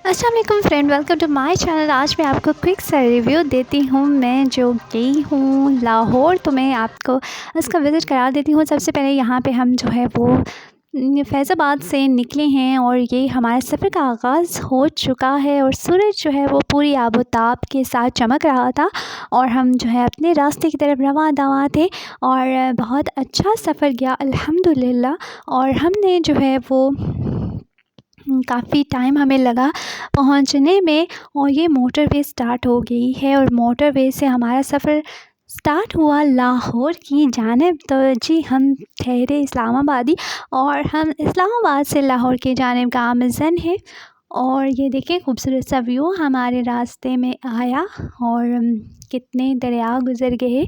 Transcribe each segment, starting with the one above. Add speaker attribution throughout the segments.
Speaker 1: अस्सलाम वालेकुम friend, welcome to my channel. आज मैं आपको क्विक सा रिव्यू देती हूँ। मैं जो गई हूँ लाहौर, तो मैं आपको उसका विज़िट करा देती हूँ। सबसे पहले यहाँ पे हम जो है वो फैज़ाबाद से निकले हैं और ये हमारे सफ़र का आगाज़ हो चुका है और सूरज जो है वो पूरी आबोताब के साथ चमक रहा था और हम जो है अपने रास्ते की तरफ रवां दवां थे और बहुत अच्छा सफ़र गया अल्हम्दुलिल्लाह। और हमने जो है वो काफ़ी टाइम हमें लगा पहुंचने में और ये मोटरवे स्टार्ट हो गई है और मोटरवे से हमारा सफ़र स्टार्ट हुआ लाहौर की जानिब। तो जी हम ठहरे इस्लामाबादी और हम इस्लामाबाद से लाहौर की जानिब गामज़न है। और ये देखें खूबसूरत सा व्यू हमारे रास्ते में आया और कितने दरिया गुज़र गए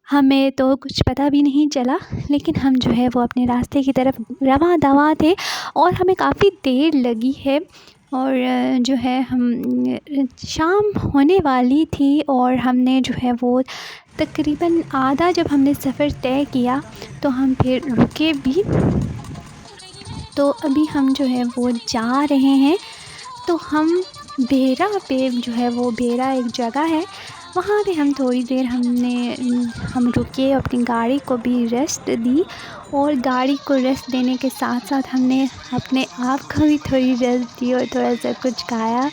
Speaker 1: हमें तो कुछ पता भी नहीं चला, लेकिन हम जो है वो अपने रास्ते की तरफ रवां दवां थे और हमें काफ़ी देर लगी है और जो है हम शाम होने वाली थी और हमने जो है वो तकरीबन आधा जब हमने सफ़र तय किया तो हम फिर रुके भी। तो अभी हम जो है वो जा रहे हैं। तो हम बेरा पे जो है वो बेरा एक जगह है, वहाँ पे हम थोड़ी देर हम रुके, अपनी गाड़ी को भी रेस्ट दी और गाड़ी को रेस्ट देने के साथ साथ हमने अपने आप को भी थोड़ी रेस्ट दी और थोड़ा सा कुछ खाया।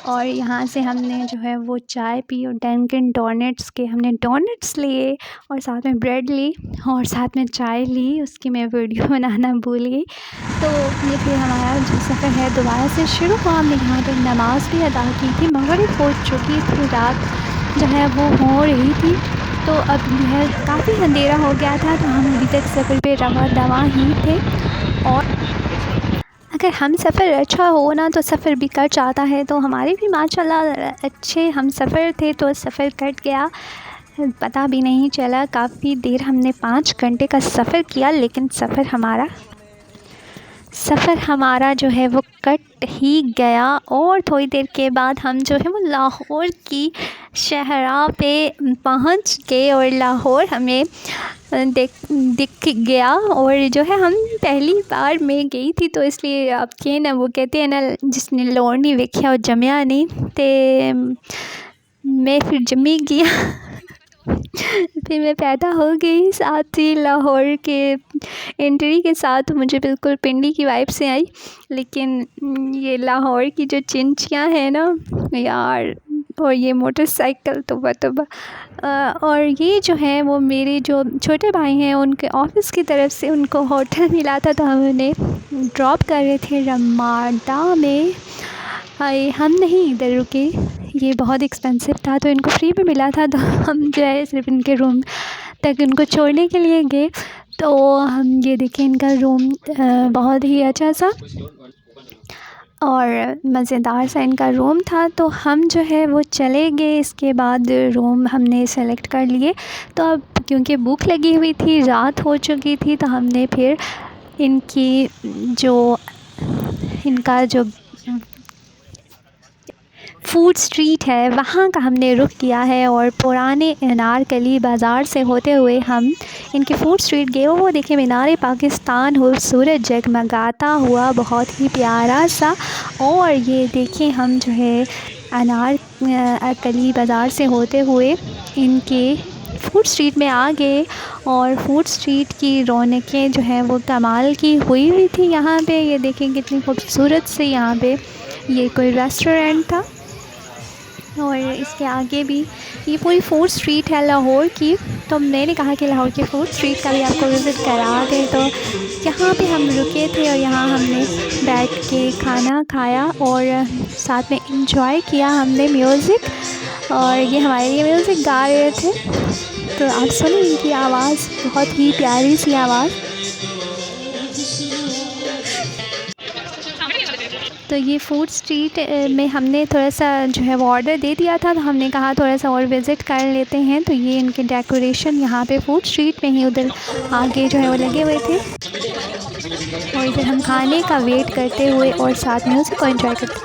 Speaker 1: और यहाँ से हमने जो है वो चाय पी और डंकिन डोनट्स के हमने डोनट्स लिए और साथ में ब्रेड ली और साथ में चाय ली। उसकी मैं वीडियो बनाना भूल गई। तो ये फिर हमारा जो सफ़र है दोबारा से शुरू हुआ। हमने यहाँ पर नमाज़ भी अदा की थी, मगरिब हो चुकी थी, रात जो है वो हो रही थी। तो अब जो है काफ़ी अंधेरा हो गया था, तो हम अभी तक सफ़र पे रवां दवां ही थे। और अगर हम सफ़र अच्छा हो ना तो सफ़र भी कट जाता है, तो हमारे भी माशाल्लाह अच्छे हम सफ़र थे तो सफ़र कट गया, पता भी नहीं चला। काफ़ी देर हमने 5 घंटे का सफ़र किया, लेकिन सफ़र हमारा जो है वो कट ही गया। और थोड़ी देर के बाद हम जो है वो लाहौर की शहरा पे पहुंच गए और लाहौर हमें दिख गया। और जो है हम पहली बार मैं गई थी, तो इसलिए आप के ना वो कहते हैं ना, जिसने लोर नहीं वेख्या और जमया नहीं, तो मैं फिर जमी गया फिर मैं पैदा हो गई साथ ही लाहौर के एंट्री के साथ। मुझे बिल्कुल पिंडी की वाइब से आई, लेकिन ये लाहौर की जो चिंचियाँ हैं ना यार, और ये मोटरसाइकिल तो और ये जो है वो मेरे जो छोटे भाई हैं उनके ऑफ़िस की तरफ से उनको होटल मिला था, तो हम उन्हें ड्रॉप कर रहे थे रमाडा में। हम नहीं इधर रुके, ये बहुत एक्सपेंसिव था, तो इनको फ्री में मिला था, तो हम जो है सिर्फ इनके रूम तक इनको छोड़ने के लिए गए। तो हम ये देखें इनका रूम बहुत ही अच्छा सा और मज़ेदार सा इनका रूम था। तो हम जो है वो चले गए, इसके बाद रूम हमने सेलेक्ट कर लिए। तो अब क्योंकि भूख लगी हुई थी, रात हो चुकी थी, तो हमने फिर इनका जो फूड स्ट्रीट है वहाँ का हमने रुख किया है और पुराने अनारकली बाज़ार से होते हुए हम इनके फूड स्ट्रीट गए। वो देखें मीनार पाकिस्तान खूबसूरत जगमगाता हुआ, बहुत ही प्यारा सा। और ये देखें हम जो है अनारकली बाज़ार से होते हुए इनके फूड स्ट्रीट में आ गए और फूड स्ट्रीट की रौनकें जो है वो कमाल की हुई थी। यहाँ पे ये देखें कितनी खूबसूरत से यहाँ पे ये कोई रेस्टोरेंट था और इसके आगे भी ये पूरी फूड स्ट्रीट है लाहौर की। तो मैंने कहा कि लाहौर की फूड स्ट्रीट का भी आपको विज़िट करा दें। तो यहाँ पे हम रुके थे और यहाँ हमने बैठ के खाना खाया और साथ में इंजॉय किया हमने म्यूज़िक, और ये हमारे लिए म्यूज़िक गा रहे थे। तो आप सुनिए इनकी आवाज़, बहुत ही प्यारी सी आवाज़। तो ये फूड स्ट्रीट में हमने थोड़ा सा जो है वो ऑर्डर दे दिया था, तो हमने कहा थोड़ा सा और विज़िट कर लेते हैं। तो ये इनके डेकोरेशन यहाँ पे फूड स्ट्रीट में ही उधर आगे जो है वो लगे हुए थे और इधर हम खाने का वेट करते हुए और साथ म्यूज़िक को एंजॉय करते।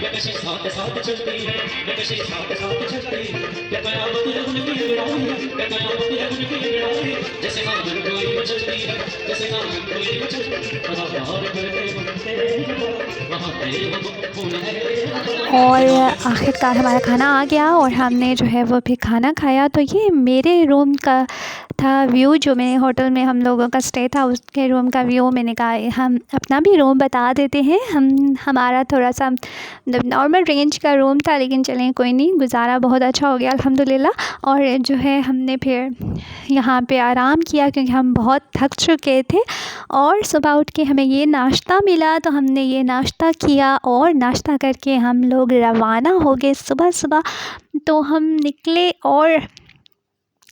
Speaker 2: नक्शे साथ साथ चलती है, नक्शे साथ साथ चलती है, क्या कयामत उनकी बुराई,
Speaker 1: और आखिरकार हमारा खाना आ गया और हमने जो है वो फिर खाना खाया। तो ये मेरे रूम का था व्यू, जो मेरे होटल में हम लोगों का स्टे था उसके रूम का व्यू। मैंने कहा हम अपना भी रूम बता देते हैं। हमारा थोड़ा सा मतलब नॉर्मल रेंज का रूम था, लेकिन चलें कोई नहीं, गुजारा बहुत अच्छा हो गया अल्हम्दुलिल्लाह। और जो है हमने फिर यहाँ पे आराम किया क्योंकि हम बहुत थक चुके थे। और सुबह उठ के हमें ये नाश्ता मिला, तो हमने ये नाश्ता किया और नाश्ता करके हम लोग रवाना हो गए सुबह सुबह। तो हम निकले और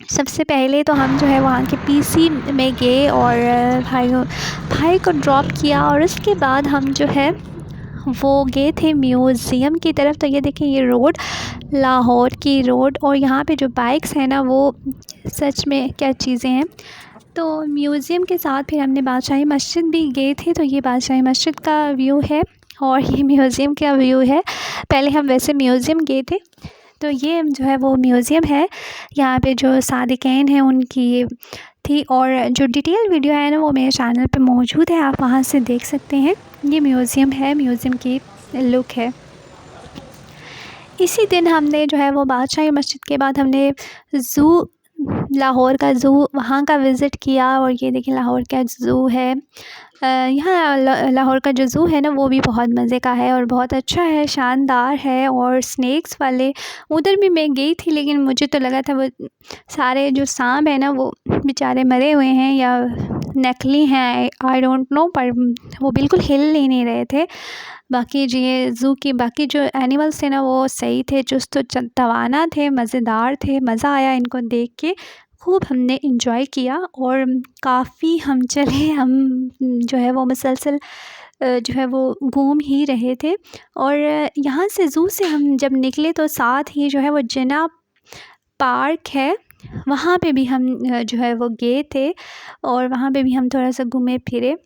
Speaker 1: सबसे पहले तो हम जो है वहाँ के पीसी में गए और भाई को ड्रॉप किया। और उसके बाद हम जो है वो गए थे म्यूज़ियम की तरफ। तो ये देखें, ये रोड लाहौर की रोड, और यहाँ पे जो बाइक्स हैं ना वो सच में क्या चीज़ें हैं। तो म्यूज़ियम के साथ फिर हमने बादशाही मस्जिद भी गए थे। तो ये बादशाही मस्जिद का व्यू है और ये म्यूज़ियम का व्यू है। पहले हम वैसे म्यूज़ियम गए थे। तो ये जो है वो म्यूज़ियम है, यहाँ पे जो सादिक़ैन हैं उनकी थी। और जो डिटेल वीडियो है ना वो मेरे चैनल पे मौजूद है, आप वहाँ से देख सकते हैं। ये म्यूज़ियम है, म्यूज़ियम की लुक है। इसी दिन हमने जो है वो बादशाही मस्जिद के बाद हमने ज़ू, लाहौर का ज़ू वहाँ का विज़िट किया। और ये देखिए लाहौर का ज़ू है। यहाँ लाहौर का जो ज़ू है ना वो भी बहुत मज़े का है और बहुत अच्छा है, शानदार है। और स्नैक्स वाले उधर भी मैं गई थी, लेकिन मुझे तो लगा था वो सारे जो सांप है ना वो बेचारे मरे हुए हैं या नकली हैं, आई डोंट नो, पर वो बिल्कुल हिल ही नहीं रहे थे। बाकी जो ये ज़ू की बाकी जो एनिमल्स थे ना वो सही थे, चुस्त तवाना थे, मज़ेदार थे, मज़ा आया इनको देख के, खूब हमने इंजॉय किया। और काफ़ी हम चले, हम जो है वो मुसलसल जो है वो घूम ही रहे थे। और यहाँ से ज़ू से हम जब निकले तो साथ ही जो है वो जिना पार्क है, वहाँ पे भी हम जो है वो गए थे और वहाँ पे भी हम थोड़ा सा घूमे फिरे।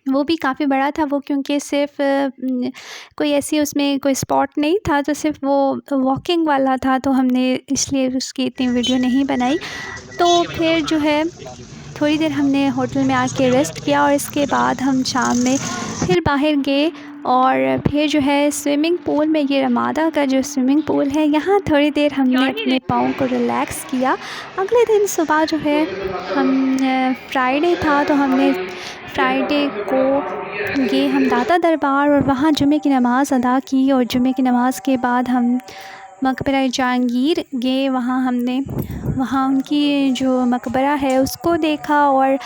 Speaker 1: वो भी काफ़ी बड़ा था वो, क्योंकि सिर्फ कोई ऐसी उसमें कोई स्पॉट नहीं था, तो सिर्फ वो वॉकिंग वाला था, तो हमने इसलिए उसकी इतनी वीडियो नहीं बनाई। तो फिर जो है थोड़ी देर हमने होटल में आके रेस्ट किया और इसके बाद हम शाम में फिर बाहर गए। और फिर जो है स्विमिंग पूल में, ये रमादा का जो स्विमिंग पूल है, यहाँ थोड़ी देर हमने अपने पाँव को रिलैक्स किया। अगले दिन सुबह जो है हम फ्राइडे था तो हमने फ्राइडे को गए हम दाता दरबार और वहाँ जुमे की नमाज़ अदा की। और जुमे की नमाज़ के बाद हम मकबरा जहांगीर गए, वहाँ हमने वहाँ उनकी जो मकबरा है उसको देखा और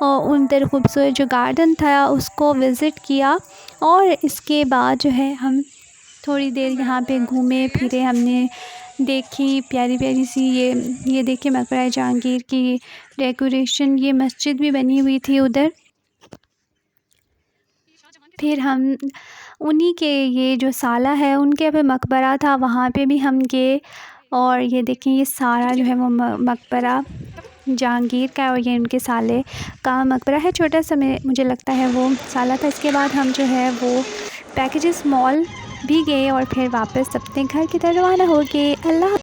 Speaker 1: उधर खूबसूरत जो गार्डन था उसको विज़िट किया। और इसके बाद जो है हम थोड़ी देर यहाँ पे घूमे फिरे, हमने देखी प्यारी प्यारी सी ये देखिए मकबरा जहांगीर की डेकोरेशन, ये मस्जिद भी बनी हुई थी उधर। फिर हम उन्हीं के ये जो साला है उनके पे मकबरा था, वहाँ पे भी हम गए। और ये देखें ये सारा जो है वो मकबरा जहांगीर का है और ये उनके साले का मकबरा है, छोटा सा मुझे लगता है वो साला था। इसके बाद हम जो है वो पैकेजेस मॉल भी गए और फिर वापस अपने घर की तरफ रवाना हो गए। अल्लाह।